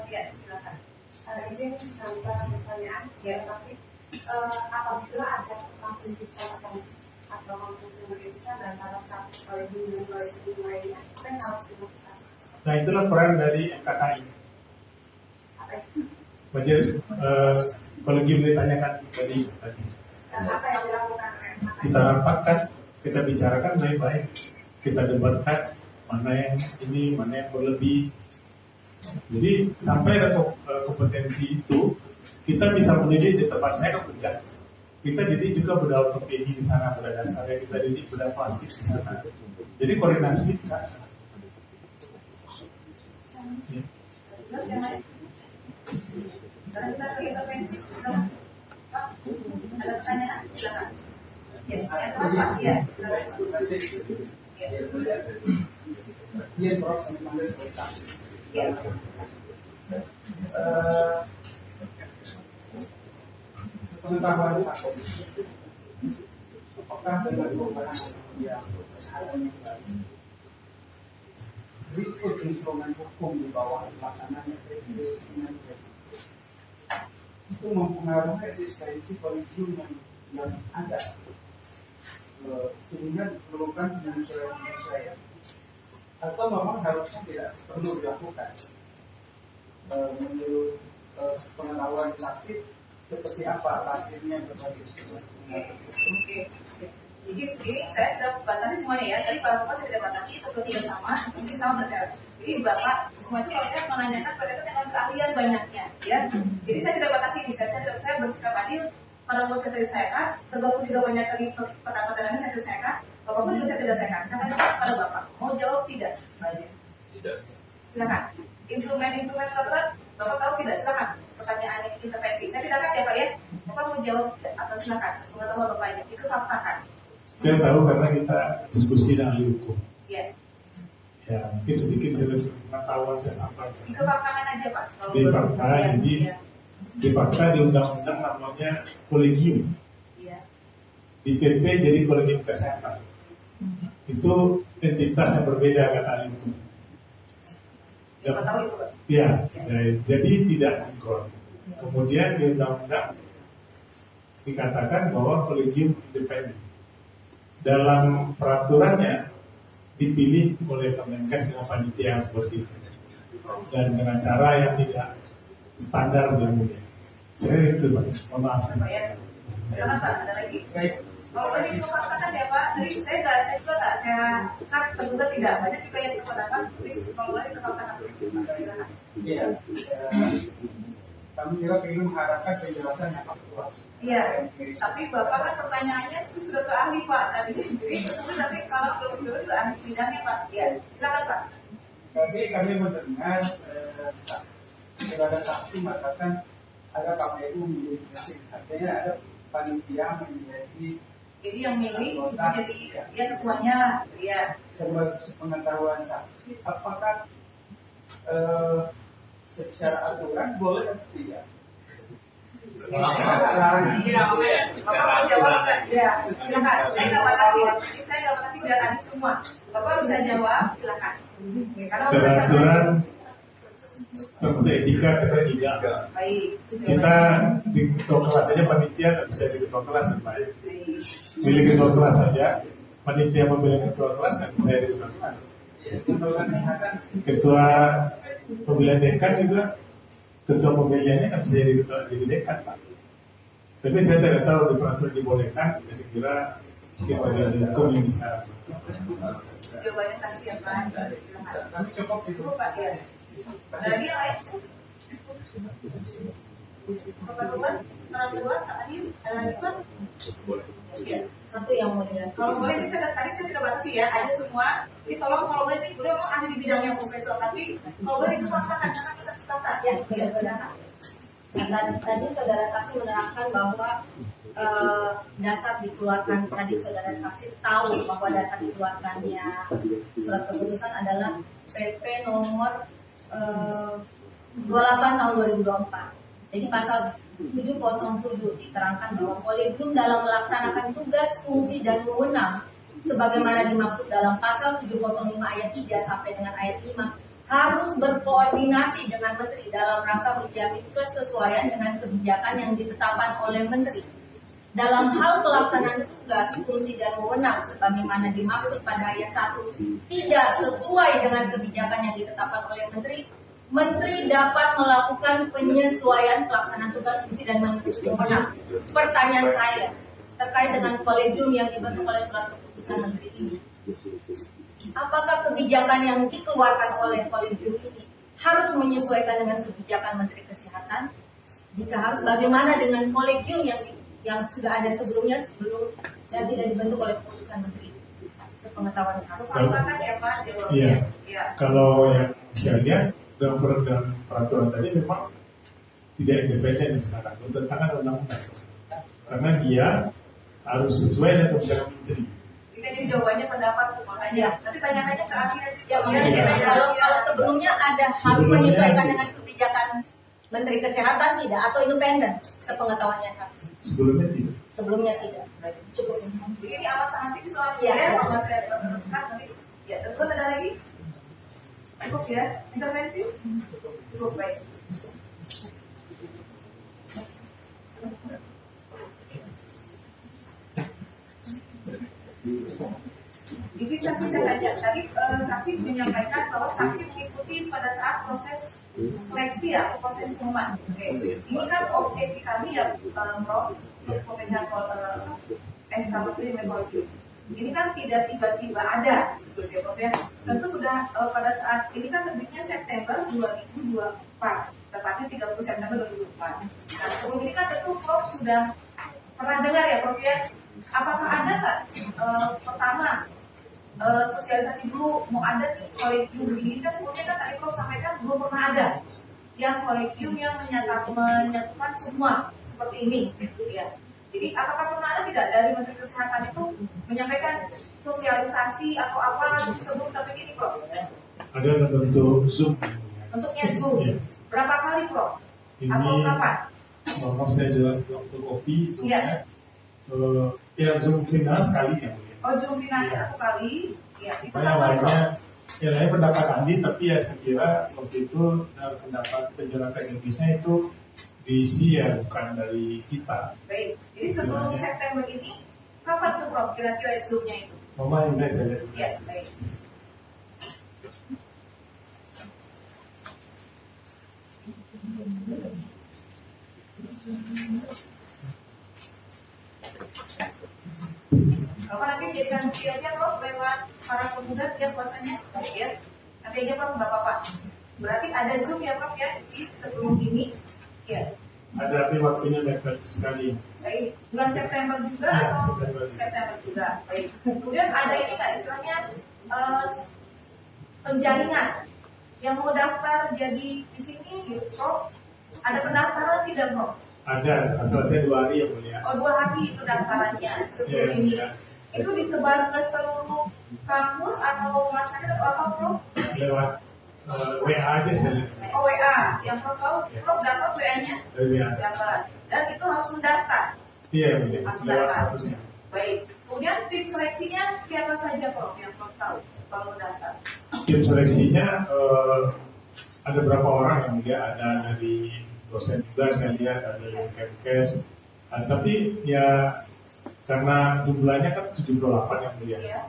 Ya, silakan. Izin tambah pertanyaan, ya saksi. Apabila ada kompetensi atau kompetensi yang berbeda antara satu kolegium dan kolegium lainnya, apa yang harus dilakukan? Nah, itulah peran dari MKKI. Apa itu? Majelis kolegium ditanyakan tadi. Apa yang dilakukan oleh MKKI? Kita rapatkan, kita bicarakan baik-baik, kita debatkan mana yang ini, mana yang berlebih. Jadi sampai ada kompetensi itu, kita bisa mendidik di tempat saya kan bedah. Kita didik juga bedah ortopedi di sana, bedah dasar, kita didik bedah plastik di sana. Jadi koordinasi di sana. Ya. Sekarang kita ke intervensi. Ada pertanyaan? Silakan. Ya, Pak. Ya, silakan. Iya, Prof. Ya. Pengetahuan saksi, apakah dengan perubahan yang kesehatan yang baru berikut instrumen hukum di bawah pelaksanaan itu mempengaruhi eksistensi kolegium yang ada, sehingga diperlukan penyesuaian atau memang harusnya tidak perlu dilakukan. Menurut pengetahuan saksi seperti apa lahirnya berbagai istilah. Oke. Jadi ini saya tidak batasi semuanya ya. Tadi Pak Bapak saya tidak batasi, seperti tidak sama, mungkin sama berjalan. Jadi Bapak semua itu kalau saya menanyakan berkaitan dengan keahlian banyaknya, ya. Jadi saya tidak batasi ini. Saya bersikap adil. Pada waktu saya selesaikan, terbangun juga banyak kali pendapatan ini saya selesaikan. Bapak pun juga saya selesaikan. Saya tanya pada Bapak, mau jawab tidak? Baca. Tidak. Silakan. Instrumen saluran, Bapak tahu tidak? Silakan. Pertanyaan ini intervensi. Saya tidak akan ya Pak ya. Bapak mau jawab atau silakan. Pengetahuan Bapak aja. Itu faktakan. Saya tahu karena kita diskusi dengan ahli hukum. Iya. Ya, mungkin sedikit pengetahuan saya sampaikan. Itu faktakan aja Pak. Kalau Di fakta, jadi ya. di fakta di undang-undang namanya kolegium. Iya. Di PP jadi kolegium kesehatan. Itu entitas yang berbeda kata Alimku. Siapa tahu itu, Pak. Ya, jadi tidak sinkron. Kemudian di undang-undang dikatakan bahwa kolegium independen. Dalam peraturannya dipilih oleh Kemenkes dengan panitia yang seperti itu dan dengan cara yang tidak standar dan mudah. Saya itu Pak, mohon maaf saya. Silakan Pak, ada lagi. Kalau tadi dikatakan ya Pak, tadi saya juga nggak saya cut, terduga tidak banyak juga yang dikatakan, please kalau boleh dikatakan. Iya, kami juga ingin mengharapkan penjelasan yang faktual. Iya, tapi Bapak kan pertanyaannya itu sudah ke ahli Pak tadi, jadi nanti kalau belum juga ahli bidangnya Pak. Ya, silakan Pak. Tapi kami mendengar ada saksi mengatakan ada KPU menjadi, artinya ada panitia menjadi. Jadi yang milih itu jadi dia ketuanya lah, ya. Sepengetahuan saksi, apakah secara aturan boleh atau tidak? Iya, makanya Bapak mau jawab nggak? Ya, silakan. Saya nggak batasi, biar adil semua. Bapak bisa jawab, silakan. Secara aturan tentang etika sebenarnya tidak. Baik. Kita di ketua kelas saja panitia nggak bisa di ketua kelas Pak. Milih ketua kelas saja, panitia memilih ketua kelas nggak bisa di ketua kelas. Ketua pemilihan dekan juga ketua pemilihannya nggak bisa jadi dekan Pak. Tapi saya tidak tahu di peraturan dibolehkan. Saya kira kita dari hukum yang bisa. Jawabannya saksi yang lain. Silakan. Cukup Pak ya. Ada lagi yang lain? Keperluan, terlaluan, tadi ada lagi Pak? Iya. Satu yang mulia. Kalau boleh ini tadi saya tidak batasi ya, ada semua. Jadi tolong kalau boleh ini beliau ahli di bidangnya profesor, tapi kalau boleh dikatakan karena bisa kata. Ya, benar. Tadi saudara saksi menerangkan bahwa dasar dikeluarkan, tadi saudara saksi tahu bahwa dasar dikeluarkannya surat keputusan adalah PP nomor 28 tahun 2024. Jadi pasal 707 diterangkan bahwa kolegium dalam melaksanakan tugas, fungsi, dan wewenang sebagaimana dimaksud dalam pasal 705 ayat 3 sampai dengan ayat 5 harus berkoordinasi dengan menteri dalam rangka menjamin kesesuaian dengan kebijakan yang ditetapkan oleh menteri. Dalam hal pelaksanaan tugas, fungsi, dan wewenang sebagaimana dimaksud pada ayat 1 tidak sesuai dengan kebijakan yang ditetapkan oleh menteri dapat melakukan penyesuaian pelaksanaan tugas, fungsi, dan wewenang. Pertanyaan saya terkait dengan kolegium yang dibentuk oleh surat keputusan menteri ini, apakah kebijakan yang dikeluarkan oleh kolegium ini harus menyesuaikan dengan kebijakan Menteri Kesehatan? Jika harus, bagaimana dengan kolegium yang sudah ada sebelum dan tidak dibentuk oleh keputusan menteri? Sepengetahuan saya. Iya. Kalau yang saya lihat dalam peraturan tadi memang tidak independen sekarang, bertentangan undang-undang. Karena dia harus sesuai dengan kebijakan menteri. Jadi jawabannya pendapat makanya. Nanti tanya-tanya ke ahli. Ya, makanya saya tanya kalau sebelumnya ada harus menyesuaikan dengan kebijakan Menteri Kesehatan tidak atau independen? Sepengetahuannya saksi. Sebelumnya tidak. Cukup. Jadi ini amat sangat tipis soalnya ya. Kalau saya nanti ya tentu ada lagi. Cukup ya intervensi. Cukup baik. Izin saksi saya tanya, tadi saksi menyampaikan bahwa saksi mengikuti pada saat proses seleksi ya, proses pengumuman. Ini kan objektif kami ya, Prof, untuk pemegang SK Menteri Menkologis. Ini kan tidak tiba-tiba ada, gitu ya, Prof ya. Tentu sudah pada saat ini kan terbitnya September 2024, tepatnya 30 September 2024. Nah sebelum ini kan tentu Prof sudah pernah dengar ya, Prof ya. Apakah ada nggak pertama sosialisasi dulu mau ada nih kolegium ini kan sebelumnya kan tadi Prof sampaikan belum pernah ada yang kolegium yang menyatukan semua seperti ini ya. Jadi apakah pernah ada tidak dari Menteri Kesehatan itu menyampaikan sosialisasi atau apa sebelum tapi ini Prof? Ada bentuk Zoom. Bentuknya Zoom. Ya. Berapa kali Prof? Ini, atau kapan? Maaf saya jelas waktu kopi Zoom-nya. Ya. Ya Zoom final sekali ya. Oh, Zoom nanti 1 kali. Ya, itu Yang lainnya, yang lainnya pendapat Andi, tapi ya saya kira waktu itu pendapat penjelasan Indonesia itu diisi ya bukan dari kita. Baik, jadi sebelum September ini, kapan tuh Prof kira-kira Zoom-nya itu? Mama Indah saya lihat. Ya, baik. Kalau nanti jadikan bukti aja Prof lewat para pemuda yang kuasanya, ya. Nanti aja Prof nggak apa-apa. Berarti ada Zoom ya Prof ya di sebelum ini, ya. Ada tapi waktunya mepet sekali. Baik, bulan September juga Ya, atau September juga. Baik. Kemudian ada ini nggak istilahnya penjaringan yang mau daftar jadi di sini gitu Prof. Ada pendaftaran tidak Prof? Ada, selesai 2 hari ya mulia. Oh 2 hari itu daftarannya sebelum Ya, ini. ya. Itu disebar ke seluruh kampus atau masyarakat atau apa Prof? Lewat WA aja saya lihat. Oh WA, yang Prof tahu Prof dapat WA-nya? Dari WA. Dapat. Dan itu harus mendaftar. Iya mulia, Harus lewat daftar. statusnya. Baik. Kemudian tim seleksinya siapa saja Prof yang Prof tahu kalau mendaftar? Tim seleksinya ada berapa orang yang mulia, ada dari dosen juga saya lihat, ada dari Kemkes, tapi ya karena jumlahnya kan 78 yang mulia. Iya.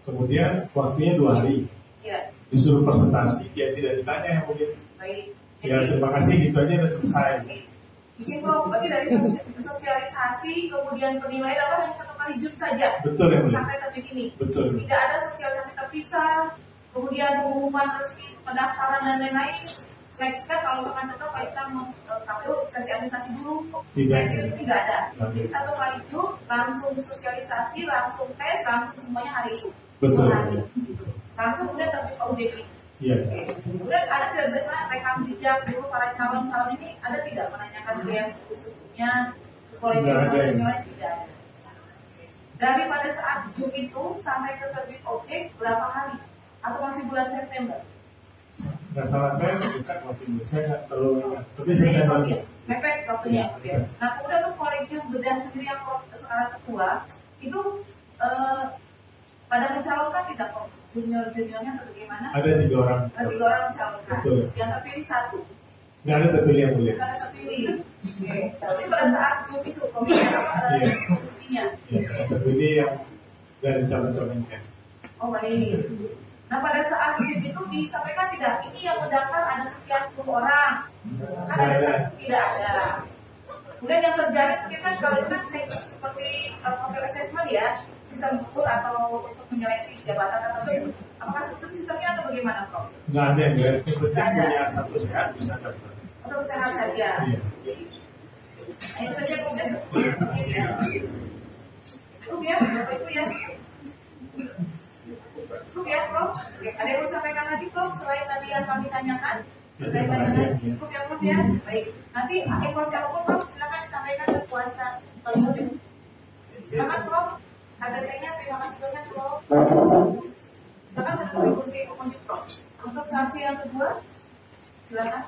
Kemudian waktunya 2 hari, Iya. disuruh presentasi, ya tidak ditanya yang mulia. Baik. Ya terima kasih, gitu aja udah selesai. Di sini Prof, berarti dari sosialisasi kemudian penilaian apa hanya 1 kali Zoom saja Betul ya mulia. sampai terbit ini. Betul. Tidak ada sosialisasi terpisah, kemudian pengumuman resmi pendaftaran dan lain-lain. Seleksi kan kalau misalkan contoh kalau kita mau KPU sesi administrasi dulu, Tidak. tidak ada. Jadi 1 kali Zoom langsung sosialisasi, langsung tes, langsung semuanya hari itu. Betul. 2 hari. Langsung kemudian terbit OJK. Iya. Kemudian ada tidak biasanya rekam jejak dulu para calon-calon ini ada tidak menanyakan ke yang sebelumnya Tidak ada. tidak ada. Dari pada saat Zoom itu sampai ke terbit objek berapa hari atau masih bulan September? Nggak salah saya dekat waktu itu, saya nggak terlalu ingat. Tapi Jadi September. mepet waktunya. Nah kemudian tuh kolegium bedah sendiri yang sekarang ketua itu pada mencalonkan tidak kok junior-juniornya atau bagaimana? Ada 3 orang. Ada 3 orang mencalonkan. Betul. Yang terpilih 1. Nggak ada terpilih yang mulia. Bukan ada terpilih. Oke. Tapi pada saat Zoom itu komisi apa Iya. buktinya? Ya, yang terpilih yang dari calon-calon tes. Oh baik. Nah pada saat Zoom itu disampaikan tidak ini yang mendaftar ada sekian puluh orang. Kan ada tidak ada. Kemudian yang terjadi sekian kan kalau itu kan seperti profil assessment ya, sistem ukur atau untuk menyeleksi jabatan tertentu. Apakah itu sistemnya atau bagaimana Prof? Nggak ada yang penting Nggak ada. punya satu sehat bisa daftar. Atau sehat saja? Iya. Nah, itu saja proses. Cukup ya, Bapak Ibu ya. Cukup ya, Prof. Oke, ada yang mau sampaikan lagi, Prof, selain tadi yang kami tanyakan? Terima kasih. Cukup ya, Prof ya. Baik. Nanti informasi apapun, Prof, silakan disampaikan ke kuasa konsultan. Silakan, Prof. KTP-nya terima kasih banyak, Prof. Silakan saya kursi pengunjung, Prof. Untuk sanksi yang kedua, silakan.